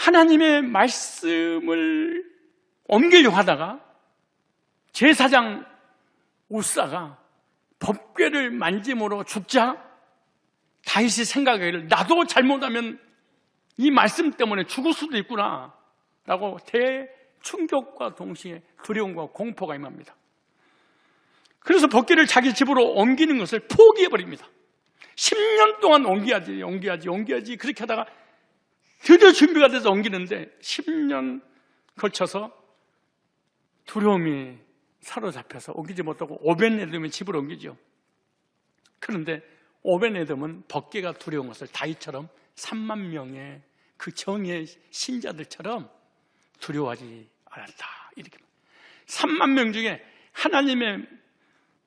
하나님의 말씀을 옮기려고 하다가 제사장 우사가 법궤를 만짐으로 죽자 다윗이 생각하기를 나도 잘못하면 이 말씀 때문에 죽을 수도 있구나 라고 대충격과 동시에 두려움과 공포가 임합니다. 그래서 법궤를 자기 집으로 옮기는 것을 포기해버립니다. 10년 동안 옮겨야지 그렇게 하다가 드디어 준비가 돼서 옮기는데 10년 걸쳐서 두려움이 사로잡혀서 옮기지 못하고 오벤에돔의 집으로 옮기죠. 그런데 오벤에돔은 법궤가 두려운 것을 다윗처럼 3만 명의 그 정의의 신자들처럼 두려워하지 않았다. 이렇게 3만 명 중에 하나님의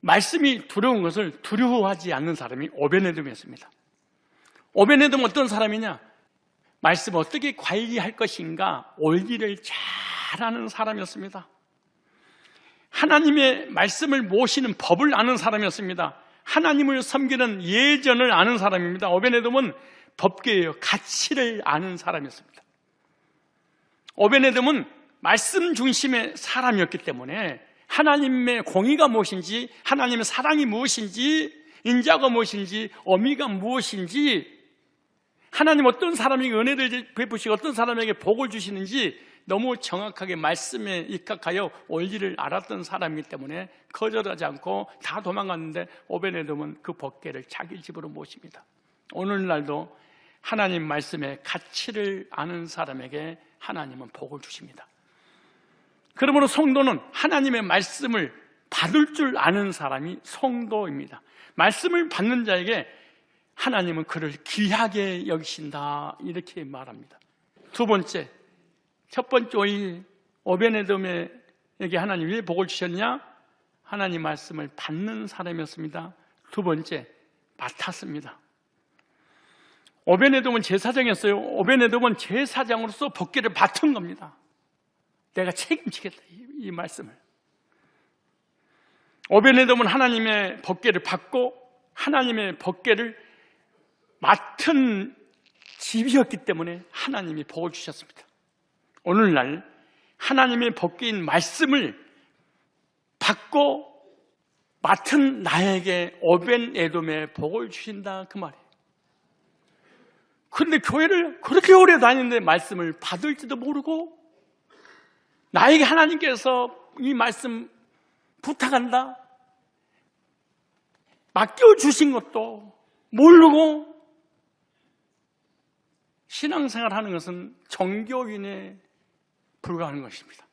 말씀이 두려운 것을 두려워하지 않는 사람이 오벤에돔이었습니다. 오벤에돔은 어떤 사람이냐? 말씀 어떻게 관리할 것인가 올기를 잘하는 사람이었습니다. 하나님의 말씀을 모시는 법을 아는 사람이었습니다. 하나님을 섬기는 예전을 아는 사람입니다. 오벤에돔은 법궤예요. 가치를 아는 사람이었습니다. 오벤에돔은 말씀 중심의 사람이었기 때문에 하나님의 공의가 무엇인지, 하나님의 사랑이 무엇인지, 인자가 무엇인지, 어미가 무엇인지, 하나님 어떤 사람에게 은혜를 베푸시고 어떤 사람에게 복을 주시는지 너무 정확하게 말씀에 입각하여 원리를 알았던 사람이기 때문에 거절하지 않고 다 도망갔는데 오벤에돔은 그 법궤를 자기 집으로 모십니다. 오늘날도 하나님 말씀의 가치를 아는 사람에게 하나님은 복을 주십니다. 그러므로 성도는 하나님의 말씀을 받을 줄 아는 사람이 성도입니다. 말씀을 받는 자에게 하나님은 그를 귀하게 여기신다 이렇게 말합니다. 두 번째, 첫 번째 오벤에돔에게 하나님 왜 복을 주셨냐? 하나님 말씀을 받는 사람이었습니다. 두 번째, 맡았습니다. 오벤에돔은 제사장이었어요. 오벤에돔은 제사장으로서 법궤를 맡은 겁니다. 내가 책임지겠다 이 말씀을. 오벤에돔은 하나님의 법궤를 받고 하나님의 법궤를 맡은 집이었기 때문에 하나님이 복을 주셨습니다. 오늘날 하나님의 법궤인 말씀을 받고 맡은 나에게 오벤에돔의 복을 주신다 그 말이에요. 그런데 교회를 그렇게 오래 다니는데 말씀을 받을지도 모르고 나에게 하나님께서 이 말씀 부탁한다 맡겨주신 것도 모르고 신앙생활하는 것은 종교인에 불과한 것입니다.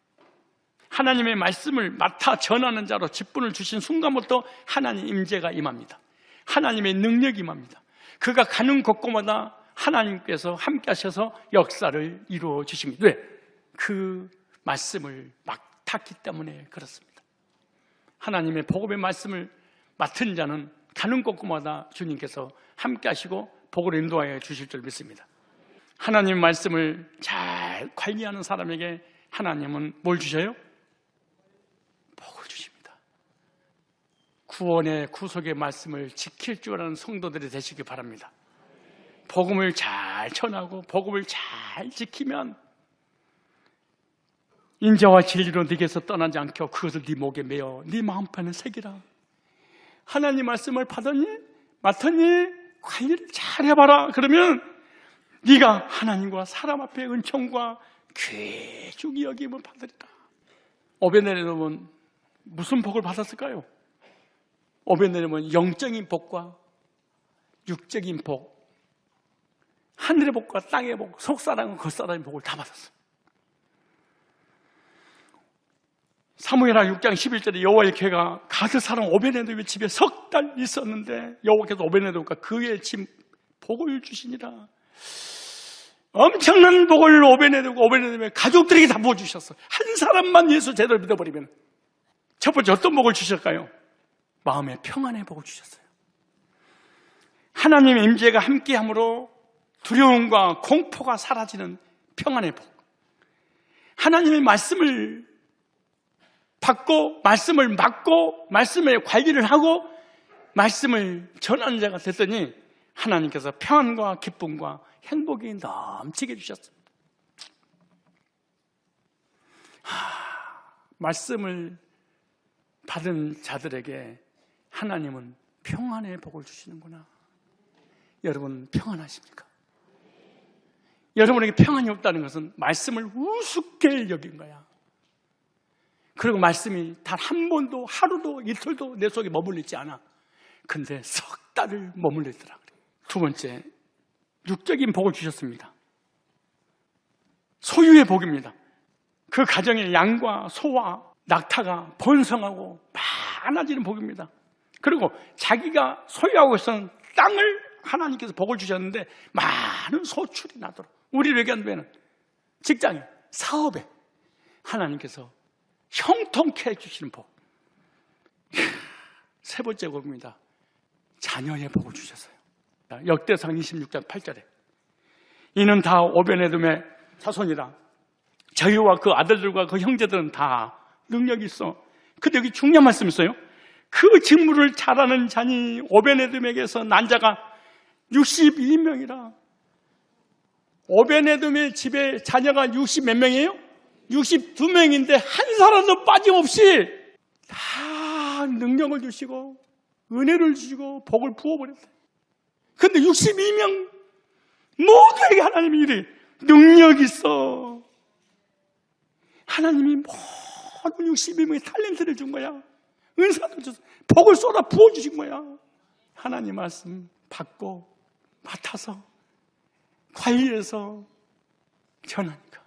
하나님의 말씀을 맡아 전하는 자로 직분을 주신 순간부터 하나님 임재가 임합니다. 하나님의 능력이 임합니다. 그가 가는 곳곳마다 하나님께서 함께 하셔서 역사를 이루어 주십니다. 왜? 그 말씀을 맡았기 때문에 그렇습니다. 하나님의 복음의 말씀을 맡은 자는 가는 곳곳마다 주님께서 함께 하시고 복을 인도하여 주실 줄 믿습니다. 하나님 말씀을 잘 관리하는 사람에게 하나님은 뭘 주셔요? 복을 주십니다. 구원의 구속의 말씀을 지킬 줄 아는 성도들이 되시기 바랍니다. 복음을 잘 전하고 복음을 잘 지키면 인자와 진리로 네게서 떠나지 않게 그것을 네 목에 매어 네 마음판에 새기라. 하나님 말씀을 맡았니? 관리를 잘 해봐라. 그러면 네가 하나님과 사람 앞에 은총과 귀중히 여김을 받으리라. 오벤에돔은 무슨 복을 받았을까요? 오벤에돔은 영적인 복과 육적인 복, 하늘의 복과 땅의 복, 속사람과 겉사람의 복을 다 받았어요. 사무엘하 6장 11절에 여호와의 궤가 가드 사람 오벤에돔의 집에 석 달 있었는데 여호와께서 오벤에돔과 그의 집 복을 주시니라. 엄청난 복을 오벤에돔의 가족들에게 다 부어주셨어요. 한 사람만 예수 제대로 믿어버리면. 첫 번째 어떤 복을 주실까요? 마음의 평안의 복을 주셨어요. 하나님의 임재가 함께함으로 두려움과 공포가 사라지는 평안의 복. 하나님의 말씀을 받고 말씀을 맡고 말씀의 관리를 하고 말씀을 전하는 자가 됐더니 하나님께서 평안과 기쁨과 행복이 넘치게 주셨습니다. 말씀을 받은 자들에게 하나님은 평안의 복을 주시는구나. 여러분 평안하십니까? 여러분에게 평안이 없다는 것은 말씀을 우습게 여긴 거야. 그리고 말씀이 단 한 번도 하루도 이틀도 내 속에 머물리지 않아. 근데 석 달을 머물리더라. 두 번째, 육적인 복을 주셨습니다. 소유의 복입니다. 그 가정에 양과 소와 낙타가 번성하고 많아지는 복입니다. 그리고 자기가 소유하고 있었던 땅을 하나님께서 복을 주셨는데 많은 소출이 나도록, 우리를 얘기하는 직장에, 사업에 하나님께서 형통케 해주시는 복. 세 번째 복입니다. 자녀의 복을 주셨어요. 역대상 26장 8절에 이는 다 오베네돔의 자손이라. 저희와 그 아들들과 그 형제들은 다 능력이 있어. 근데 여기 중요한 말씀이 있어요. 그 직무를 잘하는 자니 오베네돔에게서 난 자가 62명이라. 오베네돔의 집에 자녀가 60 몇 명이에요? 62명인데 한 사람도 빠짐없이 다 능력을 주시고 은혜를 주시고 복을 부어버렸어요. 근데 62명 모두에게 하나님이 이래 능력 있어. 하나님이 모든 62명의 탤런트를 준 거야. 은사를 줘서 복을 쏟아 부어주신 거야. 하나님 말씀 받고 맡아서 관리해서 전하니까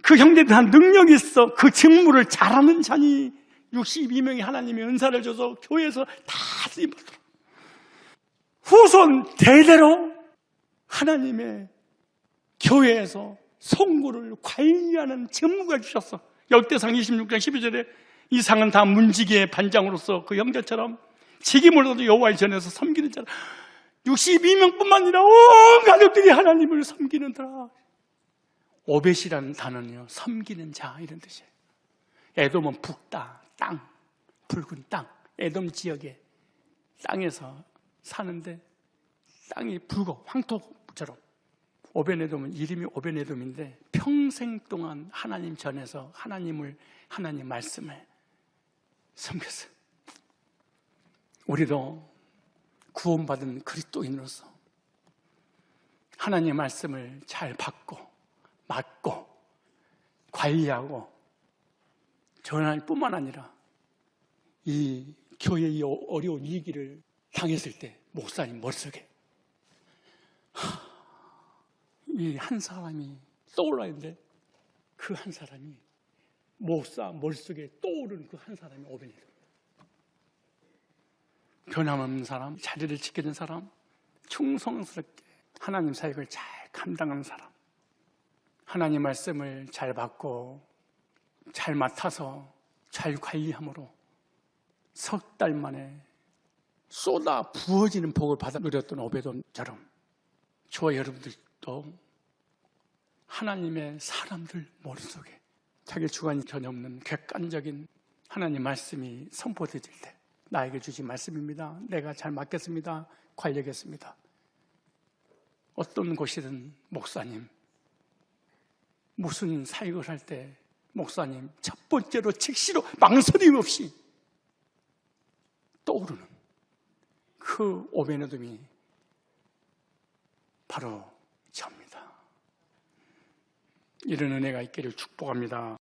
그 형제들 한 능력이 있어. 그 직무를 잘하는 자니 62명의 하나님의 은사를 줘서 교회에서 다 쓰임받도록 후손 대대로 하나님의 교회에서 성구를 관리하는 직무가 주셨어. 역대상 26장 12절에 이 상은 다 문지기의 반장으로서 그 형제처럼 직임으로도 여호와의 전에서 섬기는 자라. 62명뿐만 아니라 온 가족들이 하나님을 섬기는 자라. 오벳이라는 단어는요, 섬기는 자 이런 뜻이에요. 에돔은 북다, 땅, 붉은 땅. 에돔 지역의 땅에서 사는데 땅이 붉어, 황토처럼. 오베네돔은 이름이 오베네돔인데 평생 동안 하나님 전에서 하나님 말씀을 섬겼어요. 우리도 구원받은 그리스도인으로서 하나님의 말씀을 잘 받고 맡고 관리하고 전할 뿐만 아니라 이 교회의 어려운 위기를 당했을 때 목사님 머릿속에 이 한 사람이 떠올라야 하는데 그 한 사람이 목사 머릿속에 떠오르는 그 한 사람이 오베네돔. 변함없는 사람, 자리를 지키는 사람, 충성스럽게 하나님 사역을 잘 감당하는 사람, 하나님 말씀을 잘 받고 잘 맡아서 잘 관리함으로 석 달 만에 쏟아 부어지는 복을 받아 누렸던 오베돔처럼 저와 여러분들도 하나님의 사람들 머릿속에 자기 주관이 전혀 없는 객관적인 하나님 말씀이 선포되질 때 나에게 주신 말씀입니다. 내가 잘 맡겠습니다. 관리하겠습니다. 어떤 곳이든 목사님, 무슨 사역을 할 때 목사님 첫 번째로 즉시로 망설임 없이 떠오르는 그 오베네돔이 바로 저입니다. 이런 은혜가 있기를 축복합니다.